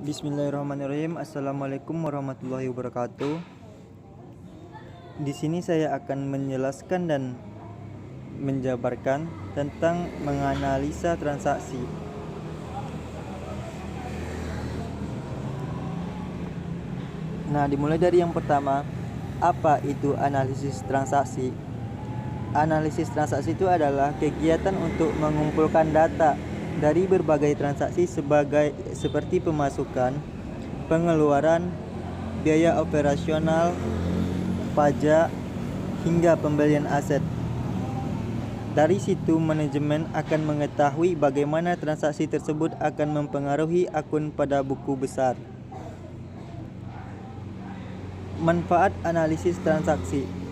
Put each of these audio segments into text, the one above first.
Bismillahirrahmanirrahim. Assalamualaikum warahmatullahi wabarakatuh. Di sini saya akan menjelaskan dan menjabarkan tentang menganalisa transaksi. Nah, dimulai dari yang pertama, apa itu analisis transaksi? Analisis transaksi itu adalah kegiatan untuk mengumpulkan data dari berbagai transaksi seperti pemasukan, pengeluaran, biaya operasional, pajak, hingga pembelian aset. Dari situ manajemen akan mengetahui bagaimana transaksi tersebut akan mempengaruhi akun pada buku besar. Manfaat analisis transaksi.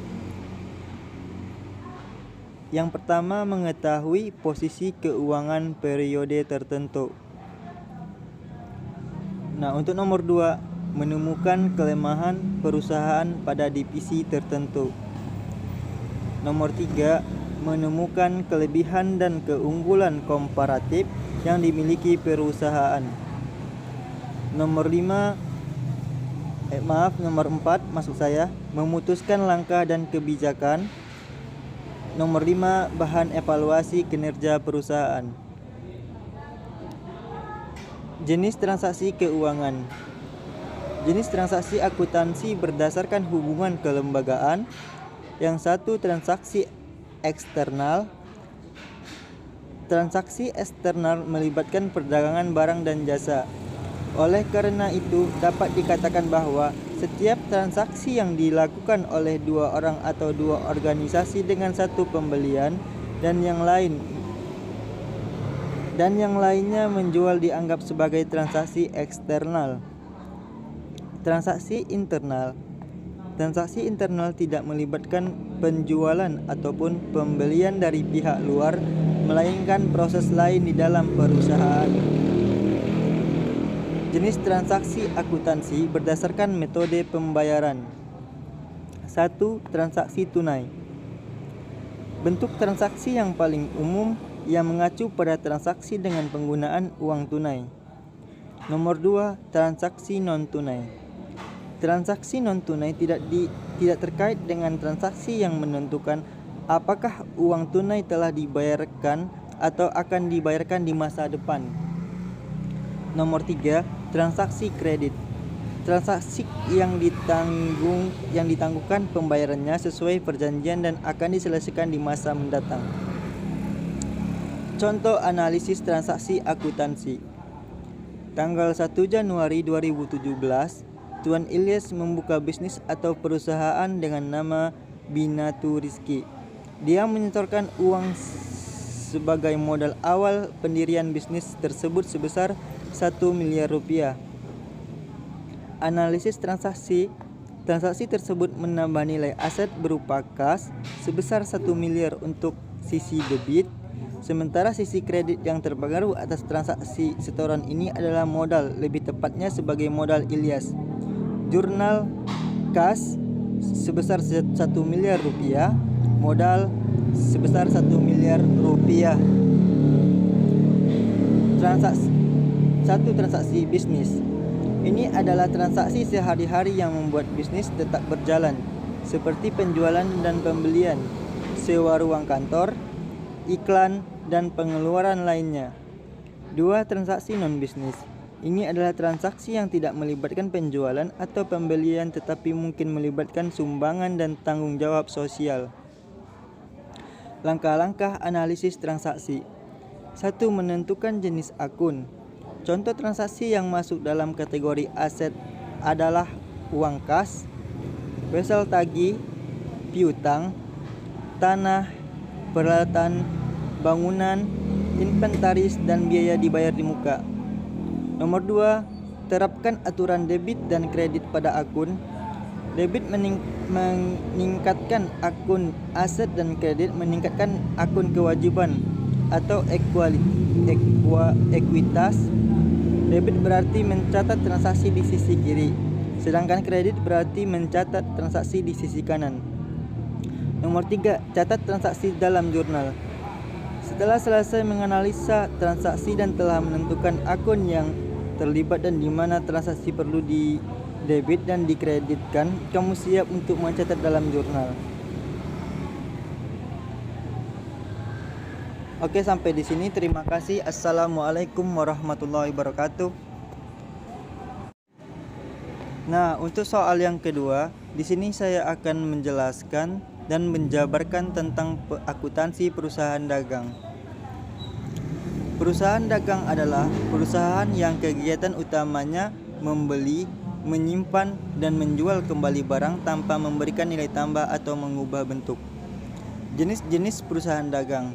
Yang pertama, mengetahui posisi keuangan periode tertentu. Nah, untuk nomor 2, menemukan kelemahan perusahaan pada divisi tertentu. Nomor 3, menemukan kelebihan dan keunggulan komparatif yang dimiliki perusahaan. Nomor 4, memutuskan langkah dan kebijakan. Nomor 5, bahan evaluasi kinerja perusahaan. Jenis transaksi keuangan. Jenis transaksi akuntansi berdasarkan hubungan kelembagaan. Yang satu, transaksi eksternal. Transaksi eksternal melibatkan perdagangan barang dan jasa. Oleh karena itu, dapat dikatakan bahwa setiap transaksi yang dilakukan oleh dua orang atau dua organisasi dengan satu pembelian dan yang lainnya menjual dianggap sebagai transaksi eksternal. Transaksi internal. Transaksi internal tidak melibatkan penjualan ataupun pembelian dari pihak luar, melainkan proses lain di dalam perusahaan. Jenis transaksi akuntansi berdasarkan metode pembayaran. 1. Transaksi tunai. Bentuk transaksi yang paling umum yang mengacu pada transaksi dengan penggunaan uang tunai. Nomor 2. Transaksi non-tunai. Transaksi non-tunai tidak terkait dengan transaksi yang menentukan apakah uang tunai telah dibayarkan atau akan dibayarkan di masa depan. Nomor 3, transaksi kredit. Transaksi yang ditangguhkan pembayarannya sesuai perjanjian dan akan diselesaikan di masa mendatang. Contoh analisis transaksi akuntansi. Tanggal 1 Januari 2017, Tuan Ilyas membuka bisnis atau perusahaan dengan nama Binatu Rizki. Dia menyetorkan uang sebagai modal awal pendirian bisnis tersebut sebesar 1 miliar rupiah. Analisis transaksi tersebut menambah nilai aset berupa kas sebesar 1 miliar untuk sisi debit, sementara sisi kredit yang terpengaruh atas transaksi setoran ini adalah modal, lebih tepatnya sebagai modal Ilyas. Jurnal kas sebesar 1 miliar rupiah, modal sebesar 1 miliar rupiah. Transaksi bisnis. Ini adalah transaksi sehari-hari yang membuat bisnis tetap berjalan, seperti penjualan dan pembelian, sewa ruang kantor, iklan, dan pengeluaran lainnya. 2. Transaksi non-bisnis. Ini adalah transaksi yang tidak melibatkan penjualan atau pembelian tetapi mungkin melibatkan sumbangan dan tanggung jawab sosial. Langkah-langkah analisis transaksi. 1. Menentukan jenis akun. Contoh transaksi yang masuk dalam kategori aset adalah uang kas, wesel tagih, piutang, tanah, peralatan, bangunan, inventaris, dan biaya dibayar di muka. Nomor 2, terapkan aturan debit dan kredit pada akun. Debit meningkatkan akun aset dan kredit meningkatkan akun kewajiban atau ekuitas. Debit berarti mencatat transaksi di sisi kiri, sedangkan kredit berarti mencatat transaksi di sisi kanan. Nomor 3, catat transaksi dalam jurnal. Setelah selesai menganalisa transaksi dan telah menentukan akun yang terlibat dan di mana transaksi perlu di debit dan dikreditkan, kamu siap untuk mencatat dalam jurnal. Oke, sampai di sini. Terima kasih. Assalamualaikum warahmatullahi wabarakatuh. Nah, untuk soal yang kedua, di sini saya akan menjelaskan dan menjabarkan tentang akuntansi perusahaan dagang. Perusahaan dagang adalah perusahaan yang kegiatan utamanya membeli, menyimpan, dan menjual kembali barang tanpa memberikan nilai tambah atau mengubah bentuk. Jenis-jenis perusahaan dagang.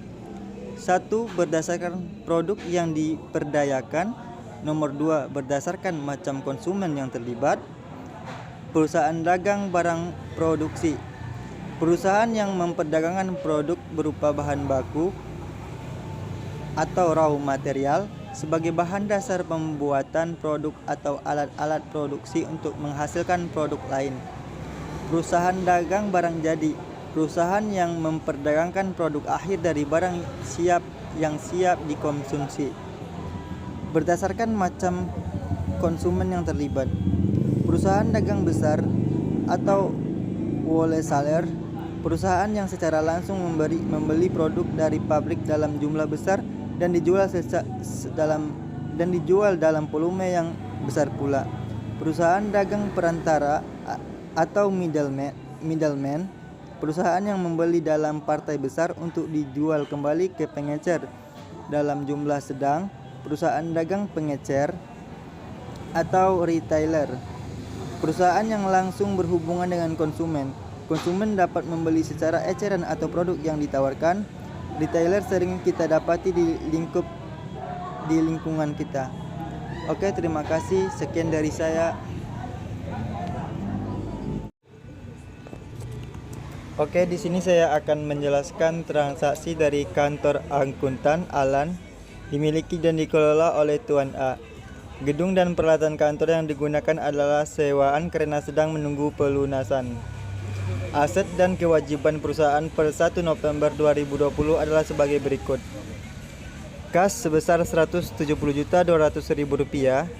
1. Berdasarkan produk yang diperdayakan. Nomor 2. Berdasarkan macam konsumen yang terlibat. Perusahaan dagang barang produksi. Perusahaan yang memperdagangkan produk berupa bahan baku atau raw material sebagai bahan dasar pembuatan produk atau alat-alat produksi untuk menghasilkan produk lain. Perusahaan dagang barang jadi. Perusahaan yang memperdagangkan produk akhir dari barang yang siap dikonsumsi. Berdasarkan macam konsumen yang terlibat. Perusahaan dagang besar atau wholesaler, perusahaan yang secara langsung membeli produk dari pabrik dalam jumlah besar dan dijual dalam volume yang besar pula. Perusahaan dagang perantara atau middleman, perusahaan yang membeli dalam partai besar untuk dijual kembali ke pengecer dalam jumlah sedang. Perusahaan dagang pengecer atau retailer, perusahaan yang langsung berhubungan dengan konsumen. Konsumen dapat membeli secara eceran atau produk yang ditawarkan. Retailer sering kita dapati di lingkungan kita. Oke, terima kasih. Sekian dari saya. Oke, di sini saya akan menjelaskan transaksi dari kantor akuntan Alan, dimiliki dan dikelola oleh Tuan A. Gedung dan peralatan kantor yang digunakan adalah sewaan karena sedang menunggu pelunasan. Aset dan kewajiban perusahaan per 1 November 2020 adalah sebagai berikut. Kas sebesar Rp170.200.000,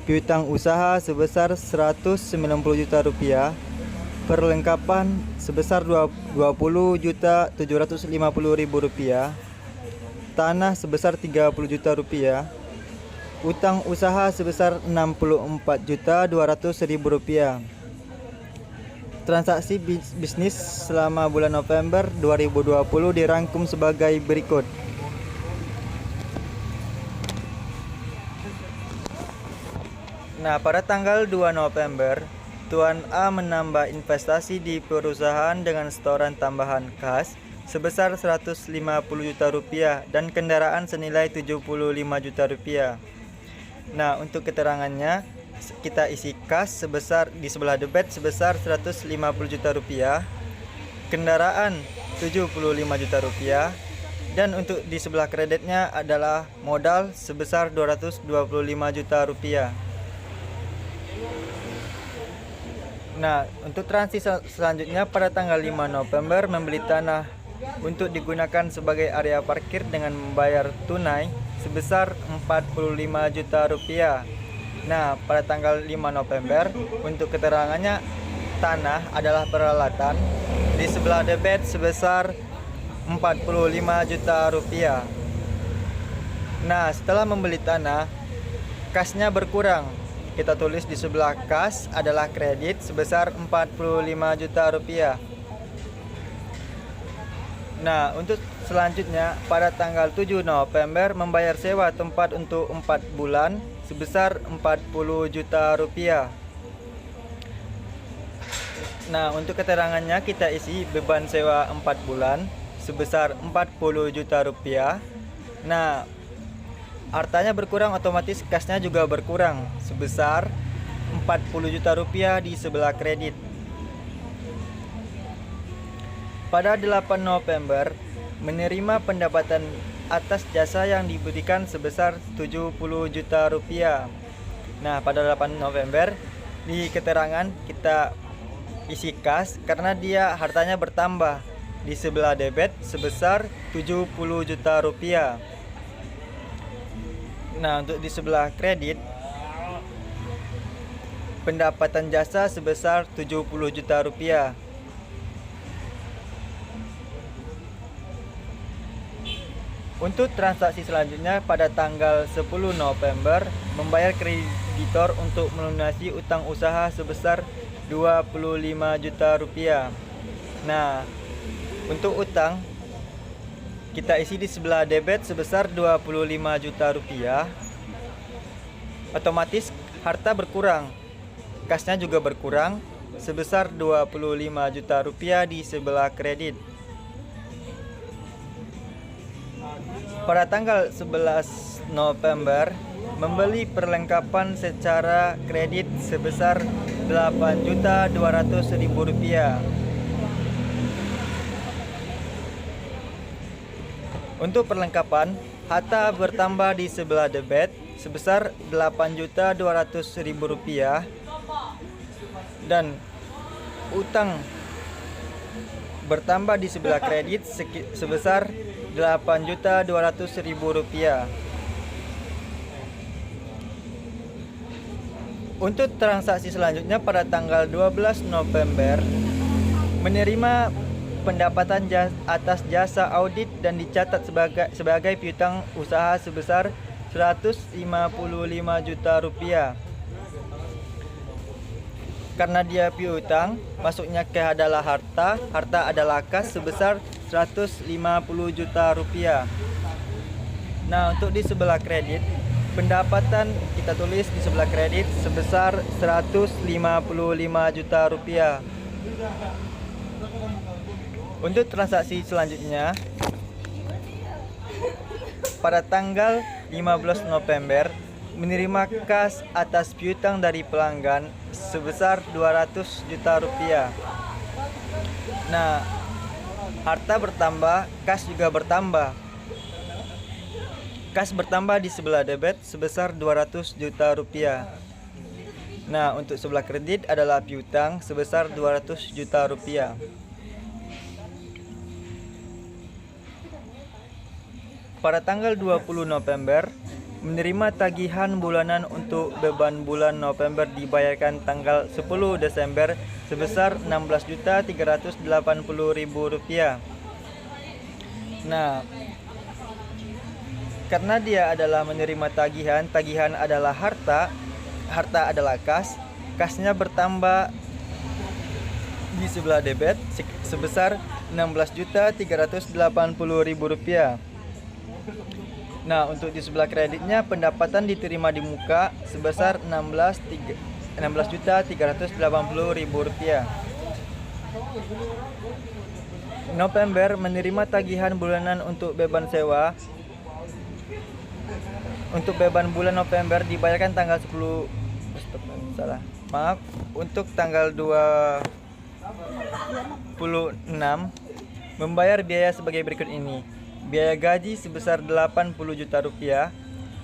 piutang usaha sebesar Rp190.000.000, perlengkapan sebesar Rp20.750.000, tanah sebesar Rp30.000.000, utang usaha sebesar Rp64.200.000. Transaksi bisnis selama bulan November 2020 dirangkum sebagai berikut. Nah, pada tanggal 2 November, Tuan A menambah investasi di perusahaan dengan setoran tambahan kas sebesar Rp150 juta dan kendaraan senilai Rp75 juta. Nah, untuk keterangannya, kita isi kas sebesar di sebelah debit sebesar Rp150 juta, kendaraan Rp75 juta, dan untuk di sebelah kreditnya adalah modal sebesar Rp225 juta. Nah, untuk transaksi selanjutnya pada tanggal 5 November membeli tanah untuk digunakan sebagai area parkir dengan membayar tunai sebesar Rp45 juta. Nah, pada tanggal 5 November, untuk keterangannya, tanah adalah peralatan di sebelah debit sebesar Rp45 juta. Nah, setelah membeli tanah, kasnya berkurang. Kita tulis di sebelah kas adalah kredit sebesar Rp45 juta. Nah, untuk selanjutnya, pada tanggal 7 November membayar sewa tempat untuk 4 bulan sebesar Rp40 juta. Nah, untuk keterangannya kita isi beban sewa 4 bulan sebesar Rp40 juta. Nah, hartanya berkurang, otomatis kasnya juga berkurang sebesar Rp40 juta di sebelah kredit. Pada 8 November menerima pendapatan atas jasa yang diberikan sebesar Rp70 juta. Nah, pada 8 November di keterangan kita isi kas karena dia hartanya bertambah di sebelah debit sebesar Rp70 juta. Nah, untuk di sebelah kredit pendapatan jasa sebesar 70 juta rupiah. Untuk transaksi selanjutnya pada tanggal 10 November, membayar kreditor untuk melunasi utang usaha sebesar 25 juta rupiah. Nah, untuk utang kita isi di sebelah debit sebesar 25 juta rupiah. Otomatis harta berkurang, kasnya juga berkurang sebesar 25 juta rupiah di sebelah kredit. Pada tanggal 11 November, membeli perlengkapan secara kredit sebesar 8.200.000 rupiah. Untuk perlengkapan, harta bertambah di sebelah debit sebesar 8.200.000 rupiah dan utang bertambah di sebelah kredit sebesar 8.200.000 rupiah. Untuk transaksi selanjutnya pada tanggal 12 November, menerima pendapatan atas jasa audit dan dicatat sebagai piutang usaha sebesar 155 juta rupiah. Karena dia piutang, masuknya ke adalah harta adalah kas sebesar 150 juta rupiah. Nah, untuk di sebelah kredit, pendapatan kita tulis di sebelah kredit sebesar 155 juta rupiah. Untuk transaksi selanjutnya pada tanggal 15 November, menerima kas atas piutang dari pelanggan sebesar 200 juta rupiah. Nah, harta bertambah, kas juga bertambah. Kas bertambah di sebelah debit sebesar 200 juta rupiah. Nah, untuk sebelah kredit adalah piutang sebesar 200 juta rupiah. Pada tanggal 20 November, menerima tagihan bulanan untuk beban bulan November dibayarkan tanggal 10 Desember sebesar 16.380.000 rupiah. Nah, karena dia adalah menerima tagihan adalah harta adalah kas, kasnya bertambah di sebelah debit sebesar 16.380.000 rupiah. Nah, untuk di sebelah kreditnya pendapatan diterima di muka sebesar 16.380.000 rupiah. November menerima tagihan bulanan untuk beban sewa. Untuk beban bulan November dibayarkan tanggal 10 untuk tanggal 26 membayar biaya sebagai berikut ini. Biaya gaji sebesar 80 juta rupiah,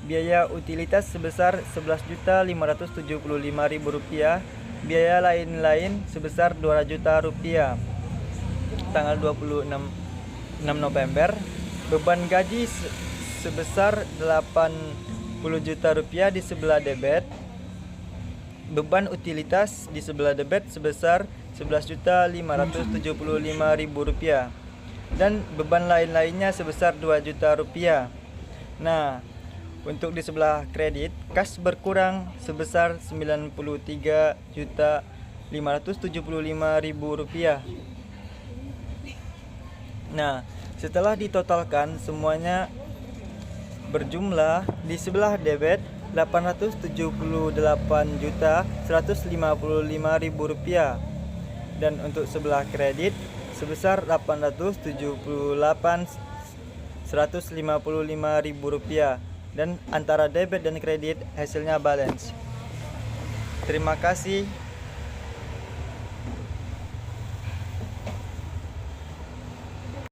biaya utilitas sebesar 11.575.000 rupiah, biaya lain-lain sebesar 2 juta rupiah. Tanggal 26 November, beban gaji sebesar 80 juta rupiah di sebelah debit, beban utilitas di sebelah debit sebesar 11.575.000 rupiah. Dan beban lain-lainnya sebesar 2 juta rupiah. Nah, untuk di sebelah kredit, kas berkurang sebesar 93.575.000 rupiah. Nah, setelah ditotalkan semuanya berjumlah di sebelah debit 878.155.000 rupiah dan untuk sebelah kredit sebesar 878.155.000 rupiah dan antara debit dan kredit hasilnya balance. Terima kasih.